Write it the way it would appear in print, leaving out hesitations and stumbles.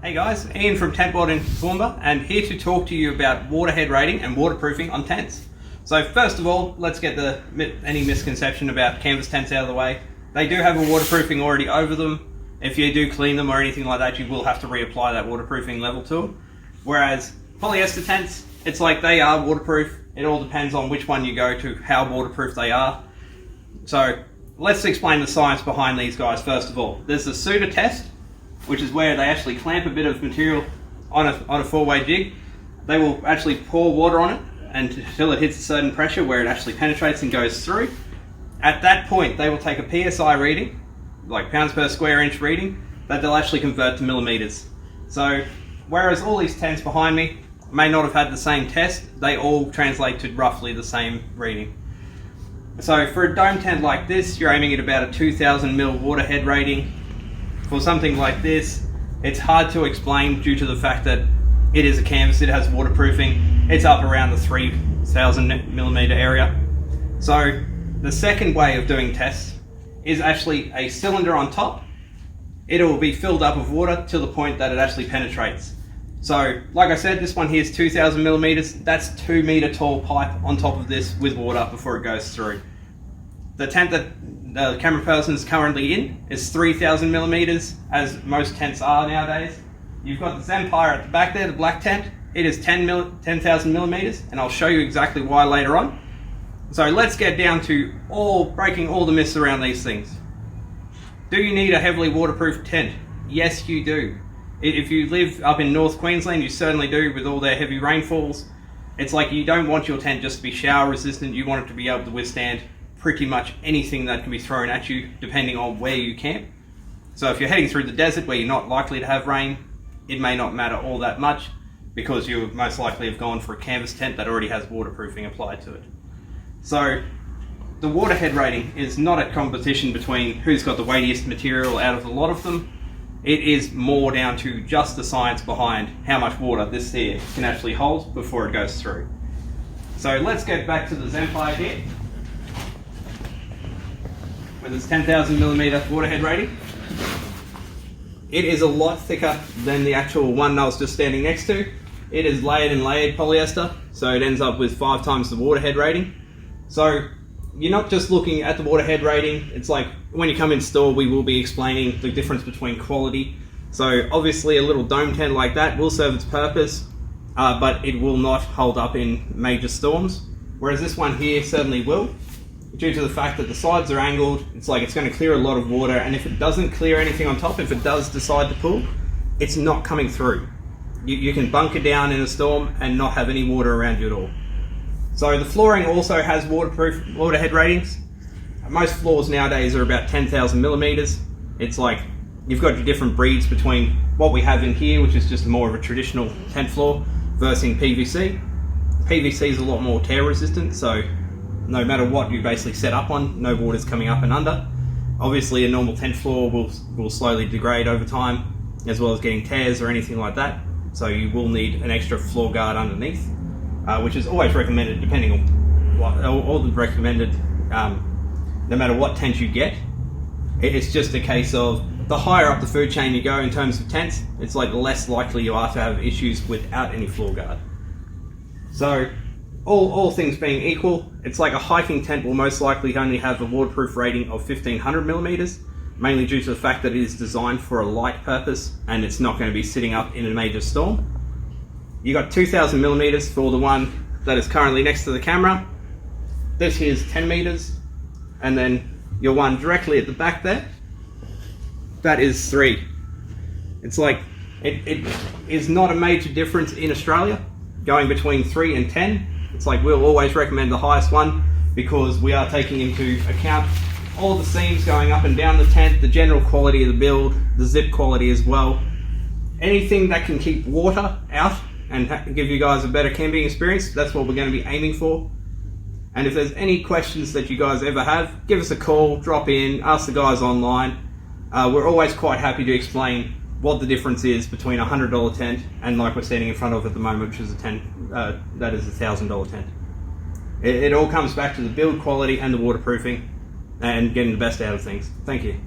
Hey guys, Ian from Tentworld Toowoomba, and here to talk to you about waterhead rating and waterproofing on tents. So first of all, let's get any misconception about canvas tents out of the way. They do have a waterproofing already over them. If you do clean them or anything like that, you will have to reapply that waterproofing level to them. Whereas polyester tents, it's like they are waterproof. It all depends on which one you go to, how waterproof they are. So let's explain the science behind these guys first of all. There's the Suda test, which is where they actually clamp a bit of material on a four-way jig. They will actually pour water on it until it hits a certain pressure where it actually penetrates and goes through. At that point, they will take a PSI reading, like pounds per square inch reading, that they'll actually convert to millimeters. So, whereas all these tents behind me may not have had the same test, they all translate to roughly the same reading. So for a dome tent like this, you're aiming at about a 2000 mil waterhead rating. For something like this, it's hard to explain due to the fact that it is a canvas, it has waterproofing, it's up around the 3000 millimeter area. So the second way of doing tests is actually a cylinder on top. It will be filled up with water to the point that it actually penetrates. So like I said, this one here is 2000 millimeters. That's 2 meter tall pipe on top of this with water before it goes through. The tent that the camera person is currently in is 3000 millimeters, as most tents are nowadays. You've got the Empire at the back there, the black tent. It is 10,000 millimeters, and I'll show you exactly why later on. So let's get down to breaking all the myths around these things. Do you need a heavily waterproof tent? Yes, you do. If you live up in North Queensland, you certainly do, with all their heavy rainfalls. It's like you don't want your tent just to be shower resistant, you want it to be able to withstand pretty much anything that can be thrown at you, depending on where you camp. So if you're heading through the desert where you're not likely to have rain, it may not matter all that much, because you most likely have gone for a canvas tent that already has waterproofing applied to it. So the waterhead rating is not a competition between who's got the weightiest material out of the lot of them. It is more down to just the science behind how much water this here can actually hold before it goes through. So let's get back to the Empire here, with its 10,000 millimeter waterhead rating. It is a lot thicker than the actual one I was just standing next to. It is layered and layered polyester, so it ends up with 5 times the waterhead rating. So you're not just looking at the waterhead rating. It's like when you come in store, we will be explaining the difference between quality. So obviously a little dome tent like that will serve its purpose, but it will not hold up in major storms. Whereas this one here certainly will, due to the fact that the sides are angled. It's like it's going to clear a lot of water, and if it doesn't clear anything on top, if it does decide to pull, it's not coming through. You can bunker down in a storm and not have any water around you at all. So the flooring also has waterhead ratings. Most floors nowadays are about 10,000 millimeters. It's like you've got your different breeds between what we have in here, which is just more of a traditional tent floor, versus PVC. PVC is a lot more tear resistant, so no matter what you basically set up on, no water's coming up and under. Obviously a normal tent floor will slowly degrade over time, as well as getting tears or anything like that. So you will need an extra floor guard underneath, which is always recommended depending on all the recommended, no matter what tent you get. It's just a case of the higher up the food chain you go in terms of tents, it's like the less likely you are to have issues without any floor guard. So all things being equal, it's like a hiking tent will most likely only have a waterproof rating of 1500 millimeters, mainly due to the fact that it is designed for a light purpose and it's not going to be sitting up in a major storm. You got 2000 millimeters for the one that is currently next to the camera. This here is 10 meters, and then your one directly at the back there, that is 3. It's like it is not a major difference in Australia going between 3 and 10. It's like we'll always recommend the highest one because we are taking into account all the seams going up and down the tent, the general quality of the build, the zip quality as well. Anything that can keep water out and give you guys a better camping experience, that's what we're going to be aiming for. And if there's any questions that you guys ever have, give us a call, drop in, ask the guys online. We're always quite happy to explain what the difference is between a $100 tent and like we're standing in front of at the moment, which is a tent that is a $1,000 tent. It all comes back to the build quality and the waterproofing and getting the best out of things. Thank you.